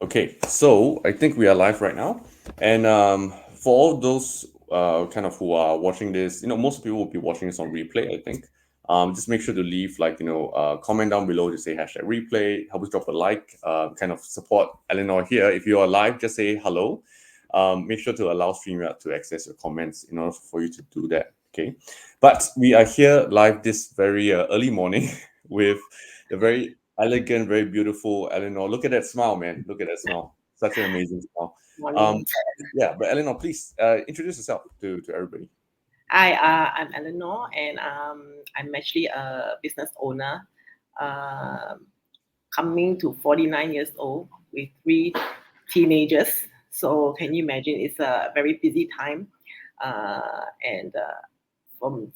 Okay, so I think we are live right now, and for all those kind of who are watching this, most people will be watching this on replay. I think, just make sure to leave comment down below to say hashtag replay. Help us drop a like. Kind of support Eleanor here. If you are live, just say hello. Make sure to allow StreamYard to access your comments in order for you to do that. Okay, but we are here live this very early morning with the very elegant, very beautiful Eleanor. Look at that smile, man. Look at that smile. Such an amazing smile. Um, Morning. yeah, but Eleanor, please introduce yourself to everybody. Hi, I'm Eleanor, and I'm actually a business owner, um coming to 49 years old with three teenagers. So can you imagine? It's a very busy time, and from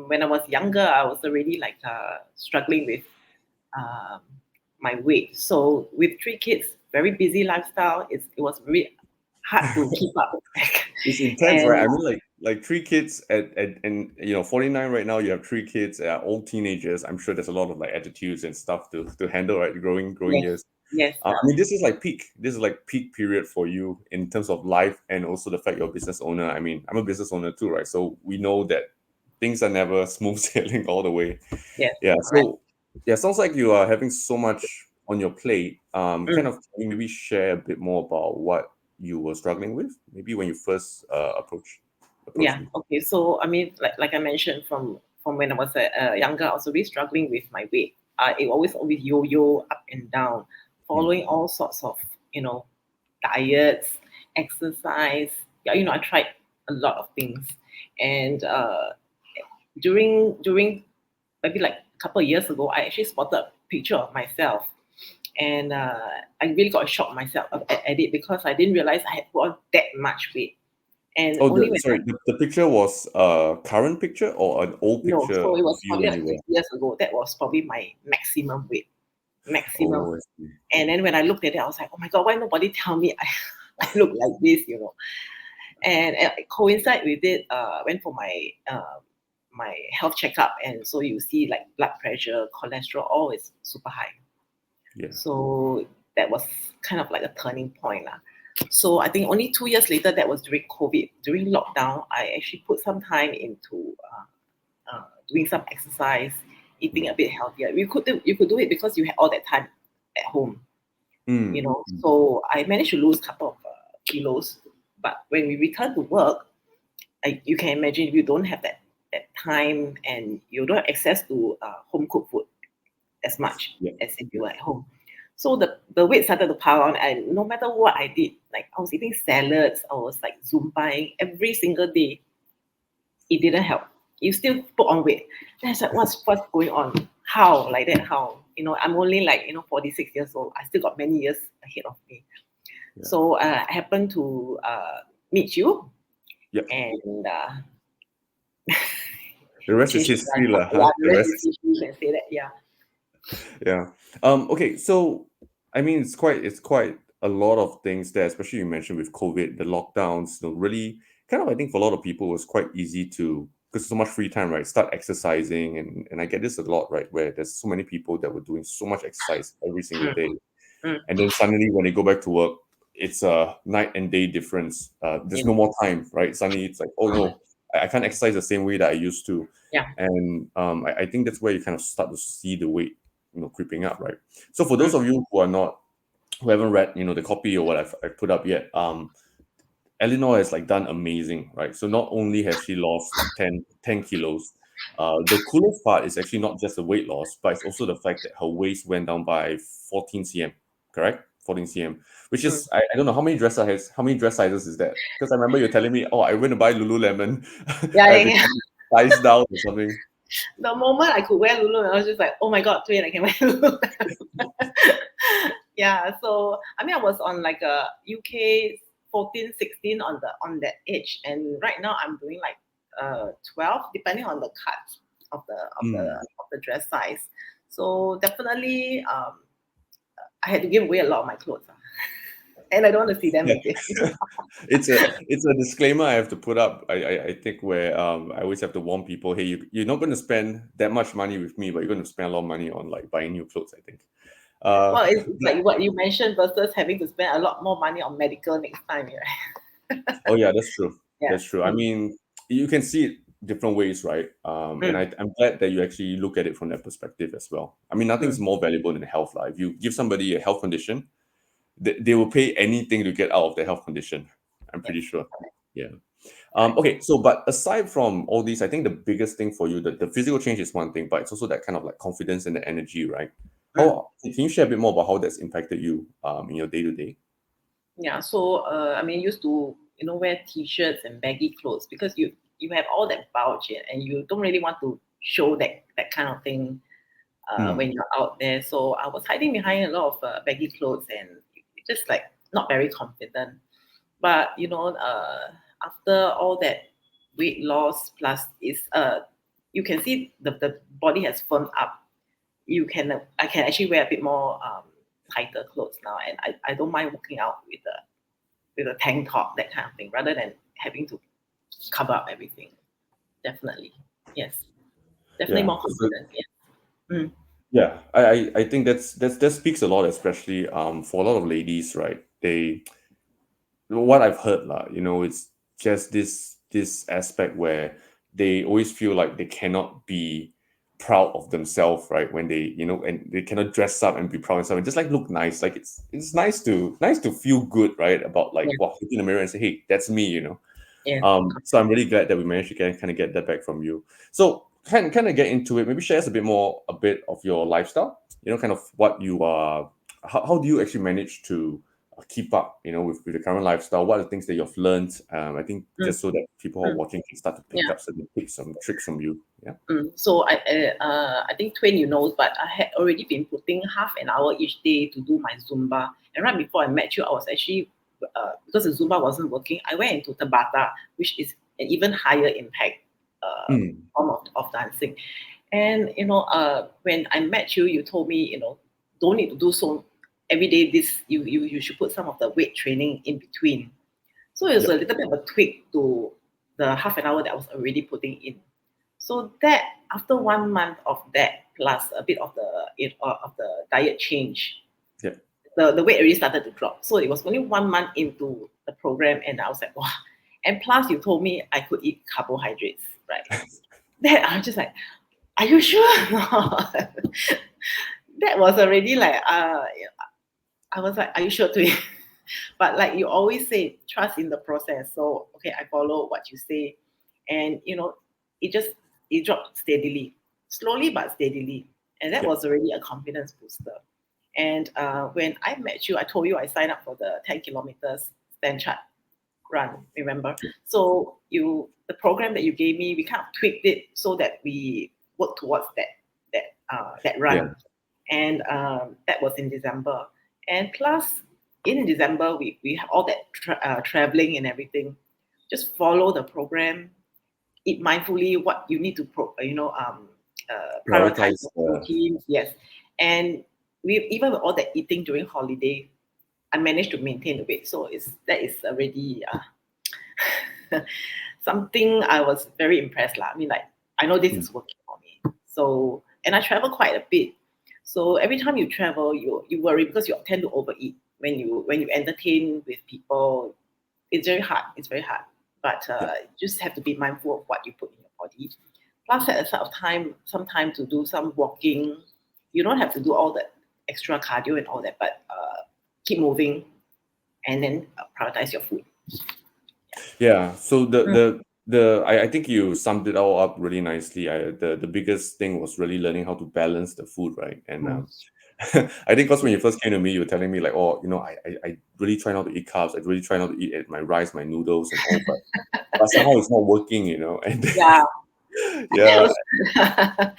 when I was younger, I was already like struggling with um, my weight. So with three kids, very busy lifestyle. It was very hard to keep up. It's intense, right? and I mean, like three kids and 49 right now. You have three kids, all teenagers. I'm sure there's a lot of like attitudes and stuff to handle, right? Growing Yes, years. yes, I mean, this is like peak. This is like peak period for you in terms of life and also the fact you're a business owner. I mean, I'm a business owner too, right? So we know that things are never smooth sailing all the way. yes, Yeah. correct. So yeah, sounds like you are having so much on your plate. Kind Mm, of can you maybe share a bit more about what you were struggling with, maybe when you first approached yeah. me. Okay. So I mean, like I mentioned, from when I was younger, I was always struggling with my weight. It always yo-yo up and down, Mm. following all sorts of you know diets, exercise. Yeah, I tried a lot of things, and during maybe like a couple of years ago, I actually spotted a picture of myself, and I really got shocked myself at it because I didn't realize I had put on that much weight, and Oh, only when I, the picture was a current picture or an old no, picture so it of was you probably when like you were. 6 years ago. That was probably my maximum weight, maximum. Oh, I see. And then when I looked at it, I was like, oh my god, why nobody tell me I look like this? And it coincide with it. Went for my health checkup, and so you see like blood pressure, cholesterol, all is super high. Yeah. So that was kind of like a turning point. Lah. So I think only 2 years later, that was during COVID, during lockdown, I actually put some time into doing some exercise, eating Mm. a bit healthier. You could do it because you had all that time at home, you Mm. know. Mm. So I managed to lose a couple of kilos. But when we return to work, you can imagine if you don't have that time and you don't have access to home cooked food as much Yeah. as if Yeah. you were at home. So the weight started to pile on, and no matter what I did, like I was eating salads, I was like Zumbaing every single day. It didn't help. You still put on weight. Then I said, what's going on? How like that? How? I'm only like 46 years old. I still got many years ahead of me. Yeah. So I happened to meet you, Yep. and The rest is change the history, lah. Huh? yeah, the The rest rest is is history. You can say that. Yeah. yeah. Okay, so I mean it's quite a lot of things there, especially you mentioned with COVID, the lockdowns, really kind of I think for a lot of people it was quite easy to because so much free time, right? Start exercising and I get this a lot, right? Where there's so many people that were doing so much exercise every single Mm, day. mm, And then suddenly when they go back to work, it's a night and day difference. There's yeah. no more time, right? Suddenly it's like, oh no, I can't exercise the same way that I used to. Yeah. And I think that's where you kind of start to see the weight creeping up, right? So for those Mm, of you who haven't read the copy or what I've put up yet, Eleanor has like done amazing, right? So not only has she lost like 10 kilos, the coolest part is actually not just the weight loss, but it's also the fact that her waist went down by 14 cm, correct? 14 cm, which mm. is I don't know how many dress sizes is that? Because I remember you're telling me, oh, I went to buy Lululemon, Yeah, I yeah, had to yeah. size down or something. The moment I could wear Lulu, I was just like, oh my god, wait, I can wear Lulu. Yeah. So I mean, I was on like a UK 14, 16 on that age, and right now I'm doing like 12, depending on the cut of Mm. the dress size. So definitely, I had to give away a lot of my clothes, and I don't want to see them Yeah. again. It's a disclaimer I have to put up. I think where I always have to warn people, hey, you're not going to spend that much money with me, but you're going to spend a lot of money on like buying new clothes. I think. Well, it's But like what you mentioned versus having to spend a lot more money on medical next time, right? oh yeah, that's true. Yeah. That's true. I Mm, mean, you can see it different ways, right? And mm, I'm glad that you actually look at it from that perspective as well. I mean, nothing's mm. more valuable than health. If you give somebody a health condition, they will pay anything to get out of their health condition. I'm Yes. pretty sure. Correct. Yeah. Correct. Okay. So, but aside from all these, I think the biggest thing for you, the physical change is one thing, but it's also that kind of like confidence and the energy, right? Mm. How can you share a bit more about how that's impacted you in your day to day? Yeah. So I mean, used to wear t-shirts and baggy clothes because you have all that bulge and you don't really want to show that kind of thing when Mm. you're out there. So I was hiding behind a lot of baggy clothes and just like not very confident. But after all that weight loss plus is you can see the body has firmed up. I can actually wear a bit more tighter clothes now, and I don't mind walking out with a tank top, that kind of thing, rather than having to cover up everything. Definitely, yes, definitely Yeah. more confident. Yeah. Mm, Yeah, I think that speaks a lot, especially for a lot of ladies, right? They what I've heard it's just this aspect where they always feel like they cannot be proud of themselves, right? When they and they cannot dress up and be proud of themselves and just like look nice. Like it's nice to feel good, right? About like yeah, look in the mirror and say, hey, that's me. yeah. So I'm really glad that we managed to kind of get that back from you. So kind of get into it. Maybe share us a bit of your lifestyle. Kind of what you are. How do you actually manage to keep up? With the current lifestyle. What are the things that you've learned? I think Mm, just so that people who are mm, watching can start to pick yeah. up some tips, some tricks from you. Yeah. So I think Twain but I had already been putting half an hour each day to do my Zumba. And right before I met you, I was actually because the Zumba wasn't working, I went into Tabata, which is an even higher impact Mm. form of dancing. And when I met you, you told me don't need to do so every day. This you should put some of the weight training in between. So it was a Yep. little bit of a tweak to the half an hour that I was already putting in. So that after 1 month of that, plus a bit of the diet change, Yep. the weight already started to drop. So it was only 1 month into the program, and I was like, wow. And plus, you told me I could eat carbohydrates, right? Then I was just like, are you sure? That was already like, I was like, are you sure to? But like you always say, trust in the process. So okay, I follow what you say, and it just it dropped steadily, slowly but steadily, and that Yep. was already a confidence booster. And when I met you, I told you I signed up for the 10 kilometers stand chart run. Remember? So the program that you gave me, we kind of tweaked it so that we work towards that Yeah. run, and that was in December. And plus, in December, we have all that traveling and everything. Just follow the program, eat mindfully what you need to prioritize Prioritize. your proteins. Yes, and we even with all that eating during holiday, I managed to maintain the weight. So that is already something I was very impressed lah. I mean, like I know this Mm. is working for me. So and I travel quite a bit. So every time you travel, you worry because you tend to overeat when you entertain with people. It's very hard. It's very hard. But Yep. you just have to be mindful of what you put in your body. Plus, set aside some time to do some walking. You don't have to do all the extra cardio and all that, but keep moving and then prioritize your food. Yeah. So Mm, I think you summed it all up really nicely. The biggest thing was really learning how to balance the food, right? And mm. I think because when you first came to me, you were telling me like, oh, I really try not to eat carbs. I really try not to eat my rice, my noodles, and all, but somehow it's not working. And Yeah, that yeah, was and,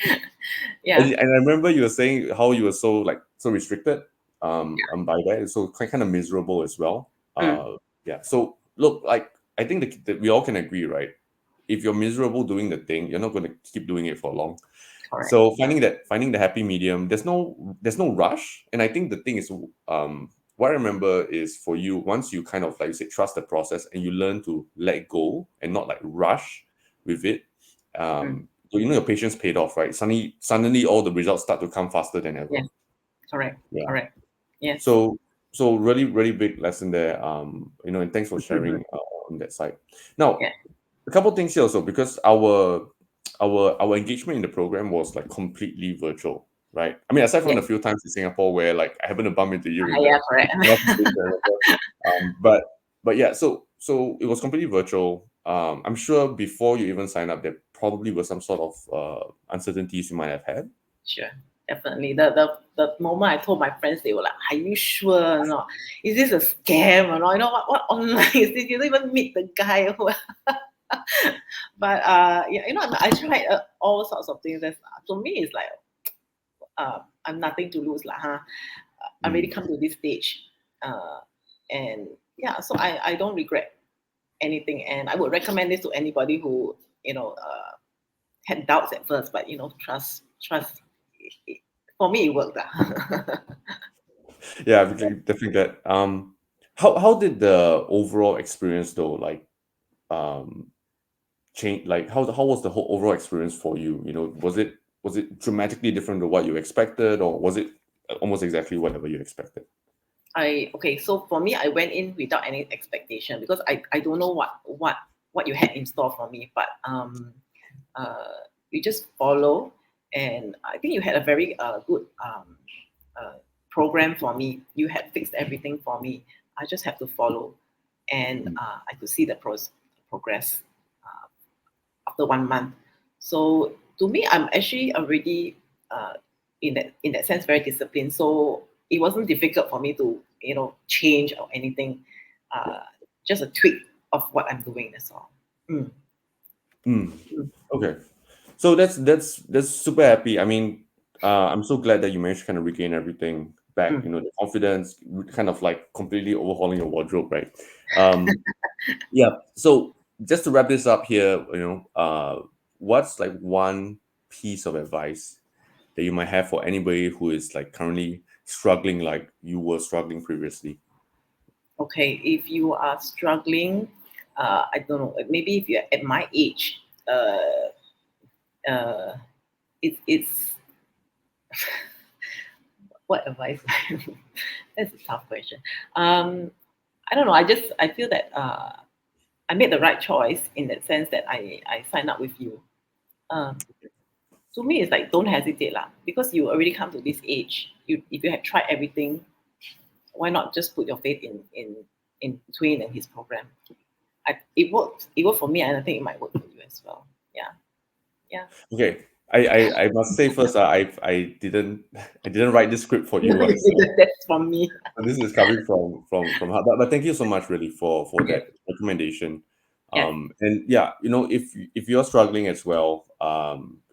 yeah. and I remember you were saying how you were so restricted by that, so kind of miserable as well. Mm, Yeah. So look, like I think that we all can agree, right? If you're miserable doing the thing, you're not going to keep doing it for long. correct. So finding the happy medium, there's no rush. And I think the thing is, what I remember is for you, once you kind of like you said, trust the process and you learn to let go and not like rush with it. Mm, So your patience paid off, right? Suddenly all the results start to come faster than ever. yes, Correct. Yeah. Correct. Yes. So really really big lesson there. And thanks for sharing on that side. Now, Yeah. a couple things here also, because our engagement in the program was like completely virtual, right? I mean, aside from Yes. the few times in Singapore where like I happened to bump into you in Yeah. the office Correct. space, I remember. But yeah, so it was completely virtual. I'm sure before you even sign up, there probably was some sort of uncertainties you might have had. Sure, definitely. The moment I told my friends, they were like, "Are you sure or not? Is this a scam or not? You know what online is this? You don't even meet the guy." But yeah, I tried all sorts of things. To me, it's like I'm nothing to lose, lah, huh? I already Mm. come to this stage, uh, and yeah, so I don't regret anything, and I would recommend this to anybody who had doubts at first, but trust. For me, it worked. Yeah, definitely that. How did the overall experience though, like, um change, like how was the whole overall experience for you? Was it dramatically different to what you expected, or was it almost exactly whatever you expected? Okay, so for me, I went in without any expectation because I don't know what you had in store for me, but you just follow, and I think you had a very good uh, program for me. You had fixed everything for me. I just have to follow, and Mm. I could see the progress uh, after 1 month. So to me, I'm actually already in that sense very disciplined. So it wasn't difficult for me to change or anything. Yeah. Just a tweak of what I'm doing. That's all. Mm, Mm. mm, Okay. So that's super happy. I mean, I'm so glad that you managed to kind of regain everything back. mm. The confidence, kind of like completely overhauling your wardrobe, right? Um, yeah. So just to wrap this up here, what's like one piece of advice that you might have for anybody who is like currently struggling like you were struggling previously? Okay, if you are struggling, I don't know. Maybe if you're at my age, uh, it's what advice? That's a tough question. Um, I don't know. I feel that I made the right choice in that sense that I signed up with you. Um, to me, it's like don't hesitate lah, because you already come to this age. If you have tried everything, why not just put your faith in Twain and his program? It worked. It worked for me, and I think it might work for you as well. Yeah, yeah. Okay. I must say first, I didn't write this script for you. That's from me. So this is coming from her. But thank you so much really for Yes, that recommendation. yes, And yeah, if you're struggling as well,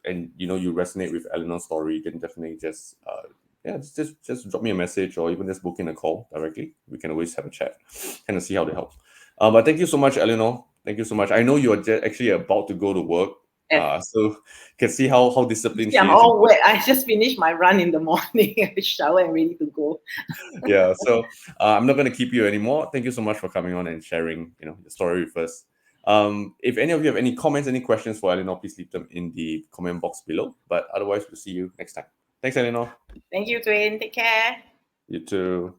and you resonate with Eleanor's story, then definitely just yeah, just drop me a message, or even just book in a call directly. We can always have a chat, kind of see how to help. But thank you so much, Eleanor. Thank you so much. I know you are actually about to go to work, yes. so can see how disciplined See, she I'm is. all wet. I just finished my run in the morning. I shower and ready to go. Yeah, so I'm not going to keep you anymore. Thank you so much for coming on and sharing the story with us. If any of you have any comments, any questions for Eleanor, please leave them in the comment box below, but otherwise we'll see you next time. Thanks, Eleanor. Thank you, Dwayne. Take care. You too.